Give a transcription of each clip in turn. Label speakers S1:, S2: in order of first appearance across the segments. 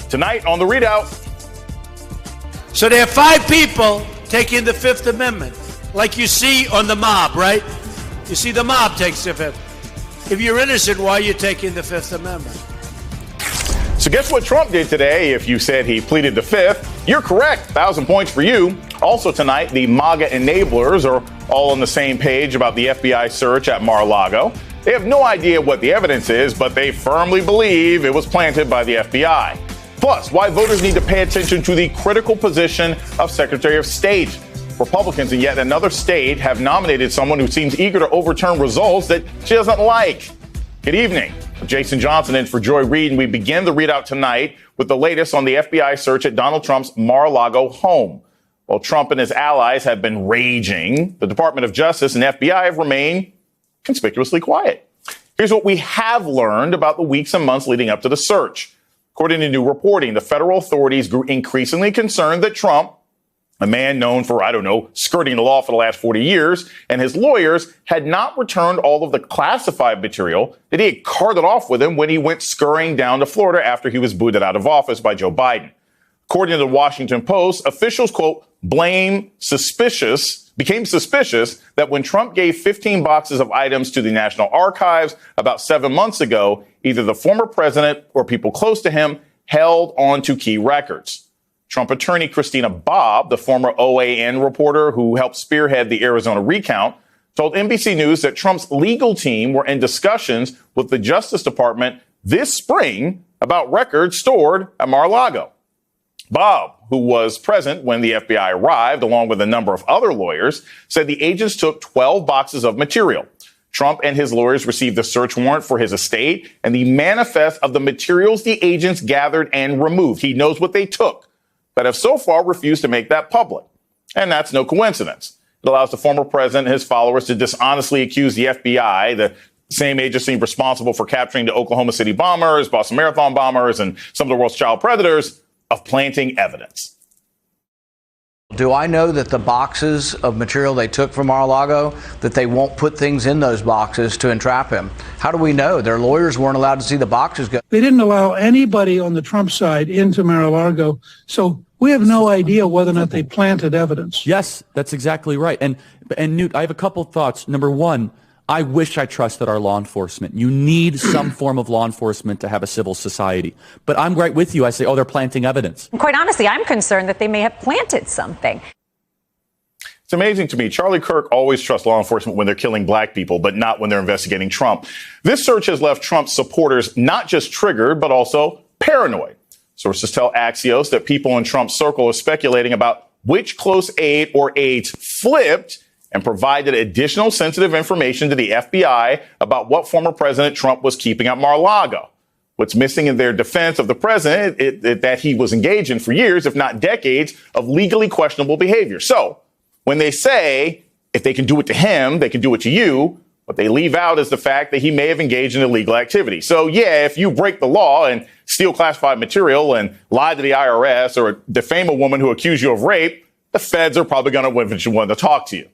S1: tonight on The Readout.
S2: So there are 5 people taking the Fifth Amendment, like you see on the mob, right? You see the mob takes the Fifth. If you're innocent, why are you taking the Fifth Amendment?
S1: So guess what Trump did today if you said he pleaded the Fifth? You're correct. 1,000 points for you. Also tonight, the MAGA enablers are all on the same page about the FBI search at Mar-a-Lago. They have no idea what the evidence is, but they firmly believe it was planted by the FBI. Plus, why voters need to pay attention to the critical position of Secretary of State. Republicans in yet another state have nominated someone who seems eager to overturn results that she doesn't like. Good evening. I'm Jason Johnson in for Joy Reid, and we begin the readout tonight with the latest on the FBI search at Donald Trump's Mar-a-Lago home. While Trump and his allies have been raging, the Department of Justice and FBI have remained conspicuously quiet. Here's what we have learned about the weeks and months leading up to the search. According to new reporting, the federal authorities grew increasingly concerned that Trump, a man known for, skirting the law for the last 40 years, and his lawyers had not returned all of the classified material that he had carted off with him when he went scurrying down to Florida after he was booted out of office by Joe Biden. According to the Washington Post, officials, quote, became suspicious that when Trump gave 15 boxes of items to the National Archives about 7 months ago, either the former president or people close to him held on to key records. Trump attorney Christina Bobb, the former OAN reporter who helped spearhead the Arizona recount, told NBC News that Trump's legal team were in discussions with the Justice Department this spring about records stored at Mar-a-Lago. Bobb, who was present when the FBI arrived, along with a number of other lawyers, said the agents took 12 boxes of material. Trump and his lawyers received a search warrant for his estate and the manifest of the materials the agents gathered and removed. He knows what they took, but have so far refused to make that public. And that's no coincidence. It allows the former president and his followers to dishonestly accuse the FBI, the same agency responsible for capturing the Oklahoma City bombers, Boston Marathon bombers, and some of the world's child predators, of planting evidence.
S3: Do I know that the boxes of material they took from Mar-a-Lago, that they won't put things in those boxes to entrap him? How do we know? Their lawyers weren't allowed to see the boxes go.
S4: They didn't allow anybody on the Trump side into Mar-a-Lago, so we have no idea whether or not they planted evidence.
S5: Yes, that's exactly right. And Newt, I have a couple thoughts. Number one, I wish I trusted our law enforcement. You need some form of law enforcement to have a civil society. But I'm right with you. I say, they're planting evidence.
S6: Quite honestly, I'm concerned that they may have planted something.
S1: It's amazing to me. Charlie Kirk always trusts law enforcement when they're killing black people, but not when they're investigating Trump. This search has left Trump supporters not just triggered, but also paranoid. Sources tell Axios that people in Trump's circle are speculating about which close aide or aides flipped and provided additional sensitive information to the FBI about what former President Trump was keeping at Mar-a-Lago. What's missing in their defense of the president is that he was engaged in for years, if not decades, of legally questionable behavior. So when they say if they can do it to him, they can do it to you, what they leave out is the fact that he may have engaged in illegal activity. So, yeah, if you break the law and steal classified material and lie to the IRS or defame a woman who accused you of rape, the feds are probably going to eventually want to talk to you.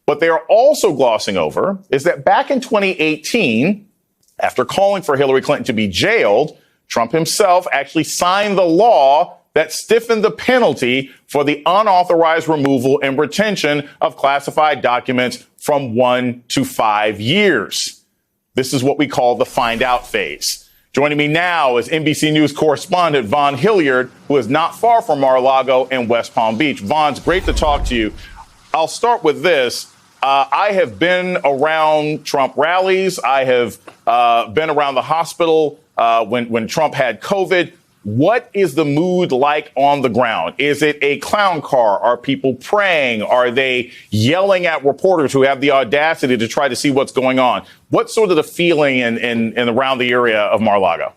S1: What they are also glossing over is that back in 2018, after calling for Hillary Clinton to be jailed, Trump himself actually signed the law that stiffened the penalty for the unauthorized removal and retention of classified documents from 1 to 5 years. This is what we call the find out phase. Joining me now is NBC News correspondent Vaughn Hilliard, who is not far from Mar-a-Lago and West Palm Beach. Vaughn, it's great to talk to you. I'll start with this. I have been around Trump rallies. I have been around the hospital when Trump had COVID. What is the mood like on the ground? Is it a clown car? Are people praying? Are they yelling at reporters who have the audacity to try to see what's going on? What's sort of the feeling in around the area of Mar-a-Lago?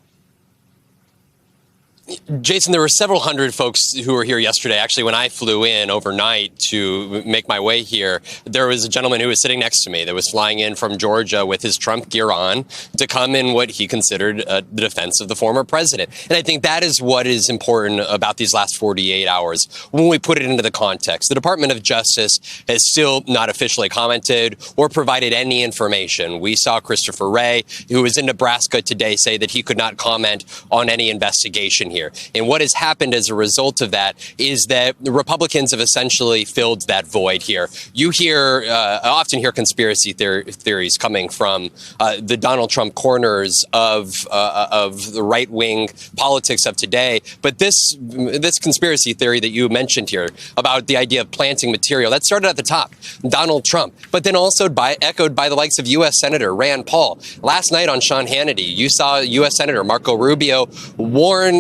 S7: Jason, there were several hundred folks who were here yesterday. Actually, when I flew in overnight to make my way here, there was a gentleman who was sitting next to me that was flying in from Georgia with his Trump gear on to come in what he considered the defense of the former president. And I think that is what is important about these last 48 hours when we put it into the context. The Department of Justice has still not officially commented or provided any information. We saw Christopher Wray, who was in Nebraska today, say that he could not comment on any investigation here. here. And what has happened as a result of that is that the Republicans have essentially filled that void here. You often hear conspiracy theories coming from the Donald Trump corners of the right-wing politics of today. But this conspiracy theory that you mentioned here about the idea of planting material, that started at the top, Donald Trump, but then also echoed by the likes of U.S. Senator Rand Paul. Last night on Sean Hannity, you saw U.S. Senator Marco Rubio warn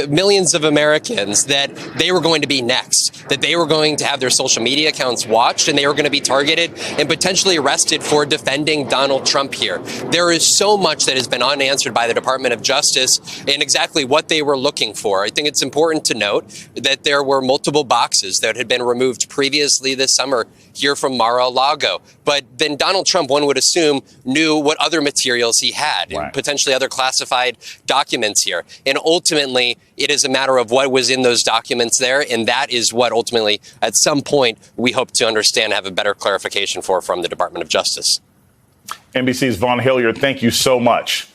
S7: millions of Americans that they were going to be next, that they were going to have their social media accounts watched and they were going to be targeted and potentially arrested for defending Donald Trump here. There is so much that has been unanswered by the Department of Justice and exactly what they were looking for. I think it's important to note that there were multiple boxes that had been removed previously this summer here from Mar-a-Lago. But then Donald Trump, one would assume, knew what other materials he had, and potentially other classified documents here. And ultimately, it is a matter of what was in those documents there. And that is what ultimately, at some point, we hope to understand, have a better clarification for from the Department of Justice.
S1: NBC's Vaughn Hilliard, thank you so much.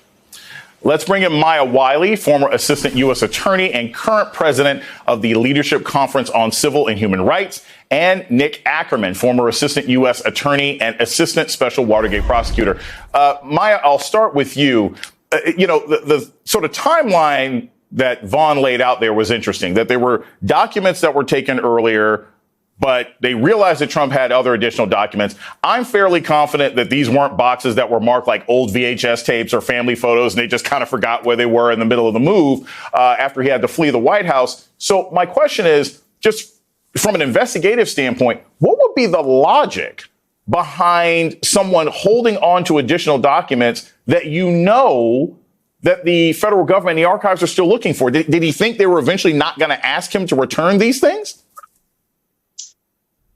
S1: Let's bring in Maya Wiley, former assistant U.S. attorney and current president of the Leadership Conference on Civil and Human Rights, and Nick Ackerman, former assistant U.S. attorney and assistant special Watergate prosecutor. Maya, I'll start with you. The sort of timeline that Vaughn laid out there was interesting, that there were documents that were taken earlier, but they realized that Trump had other additional documents. I'm fairly confident that these weren't boxes that were marked like old VHS tapes or family photos, and they just kind of forgot where they were in the middle of the move after he had to flee the White House. So my question is, just from an investigative standpoint, what would be the logic behind someone holding on to additional documents that that the federal government and the archives are still looking for? Did he think they were eventually not going to ask him to return these things?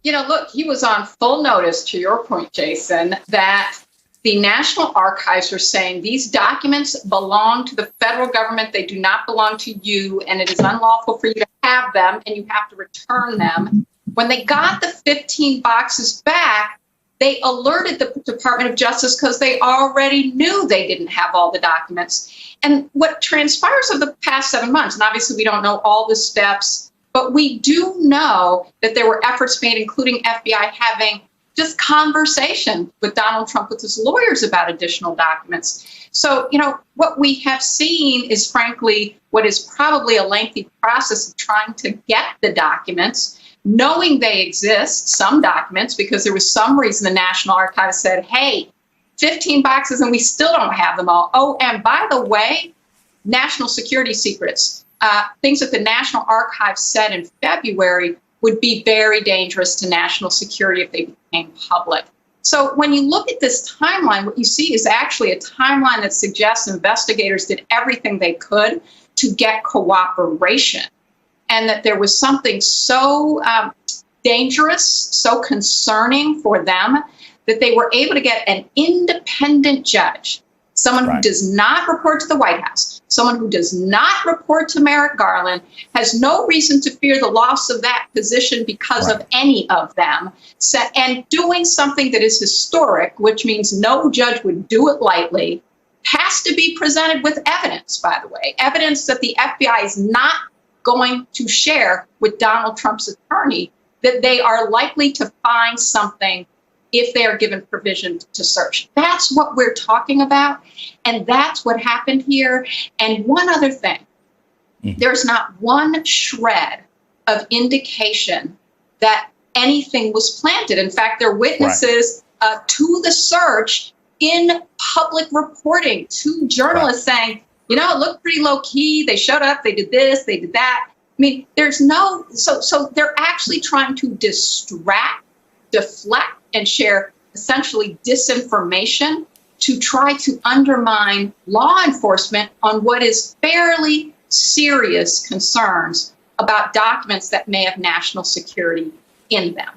S8: Look, he was on full notice, to your point, Jason, that the National Archives are saying these documents belong to the federal government. They do not belong to you, and it is unlawful for you to have them, and you have to return them. When they got the 15 boxes back, they alerted the Department of Justice because they already knew they didn't have all the documents. And what transpires over the past 7 months, and obviously we don't know all the steps, but we do know that there were efforts made, including FBI having just conversation with Donald Trump, with his lawyers about additional documents. So, what we have seen is, frankly, what is probably a lengthy process of trying to get the documents, knowing they exist, some documents, because there was some reason the National Archives said, hey, 15 boxes and we still don't have them all. Oh, and by the way, national security secrets. Things that the National Archives said in February would be very dangerous to national security if they became public. So when you look at this timeline, what you see is actually a timeline that suggests investigators did everything they could to get cooperation, and that there was something so dangerous, so concerning for them, that they were able to get an independent judge, someone who does not report to the White House, someone who does not report to Merrick Garland, has no reason to fear the loss of that position because of any of them, and doing something that is historic, which means no judge would do it lightly, has to be presented with evidence, by the way, evidence that the FBI is not going to share with Donald Trump's attorney, that they are likely to find something if they are given permission to search. That's what we're talking about, and that's what happened here. And one other thing, there's not one shred of indication that anything was planted. In fact, there are witnesses to the search in public reporting, to journalists saying, it looked pretty low key. They showed up, they did this, they did that. I mean, there's so they're actually trying to distract, deflect, and share essentially disinformation to try to undermine law enforcement on what is fairly serious concerns about documents that may have national security in them.